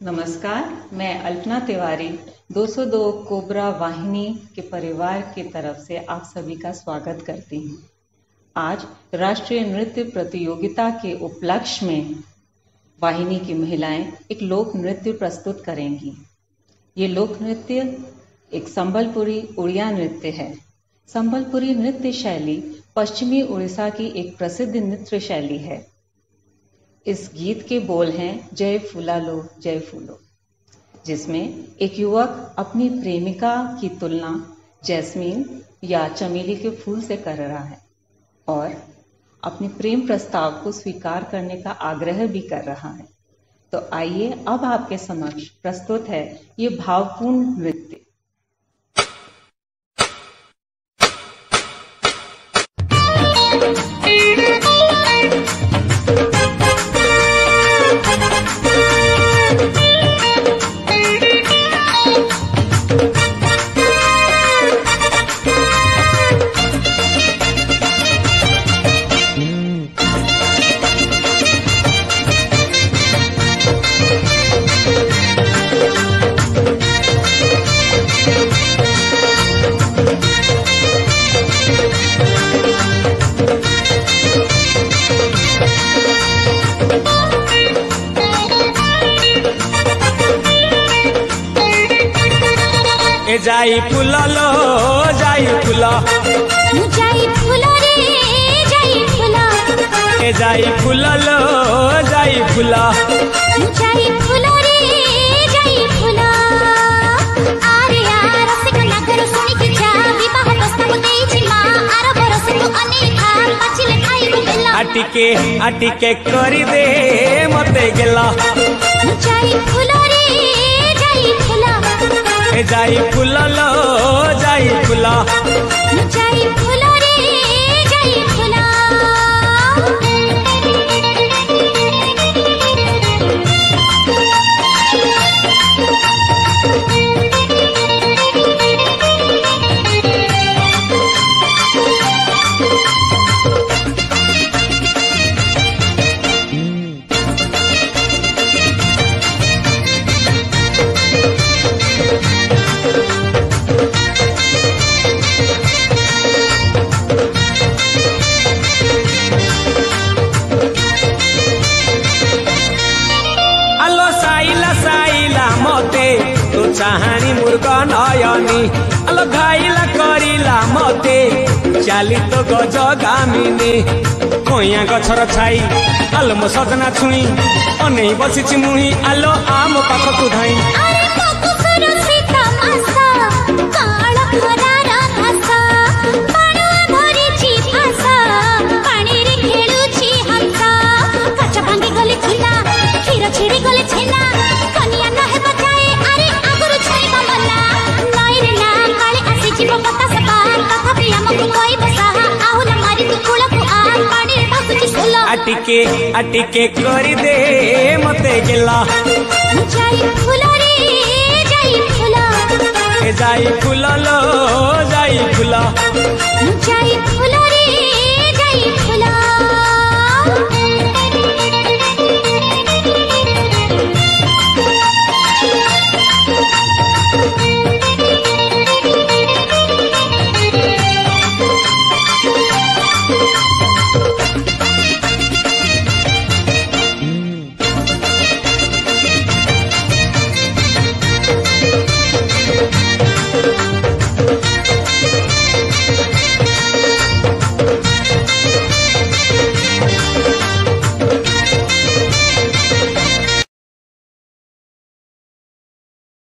नमस्कार, मैं अल्पना तिवारी 202 कोबरा वाहिनी के परिवार की तरफ से आप सभी का स्वागत करती हूँ। आज राष्ट्रीय नृत्य प्रतियोगिता के उपलक्ष्य में वाहिनी की महिलाएं एक लोक नृत्य प्रस्तुत करेंगी। ये लोक नृत्य एक संबलपुरी उड़िया नृत्य है। संबलपुरी नृत्य शैली पश्चिमी उड़ीसा की एक प्रसिद्ध नृत्य शैली है। इस गीत के बोल हैं जय फूलालो जय फूलो, जिसमें एक युवक अपनी प्रेमिका की तुलना जैस्मीन या चमेली के फूल से कर रहा है और अपने प्रेम प्रस्ताव को स्वीकार करने का आग्रह भी कर रहा है। तो आइए अब आपके समक्ष प्रस्तुत है ये भावपूर्ण नृत्य। जाई फूला लो जाई फूला, जाई फूला रे जाई फूला, ए जाई फूला लो जाई फूला, जाई फूला रे जाई फूला। आरे यार रसिक नगर सुनी के जा विवाह प्रस्ताव देई मा आर बरस तू अनेखा पछिले खाई गेला। आटिके करी दे मते गेला। जाई फूला रे जाई फूला, ए जाई फूला लो जाई फूला, जाई फूला रे जाई फूला। चाहानी मुर्ग नयनी अलो घाइला करिला मते चाली तो गज गामिनी कोइया गछर छाई आलो मो सजना छुई अनै बसिछि मुही आलो आम पाखकु धाई। अरे मकुसुर सीता मासा काळ खरारा भासा पाणा भरिछि भासा पानी रे खेलुछि हंसा काचा भांगी गले छिला खीर छिड़ी गले छेना कनिया न हे बचाए अरे आगुरु छई बमला नई रे ना काले आसी जीव पता सपा तथापि हमकु कोई बसा आहुला मारी तू कुळकु आ पानी रे भासुछि सोला। आटिके करी दे मते गेला। जाई फूला रे जाई फूला, ए जाई फूला लो जाई फूला, जाई फूला रे जाई फूला।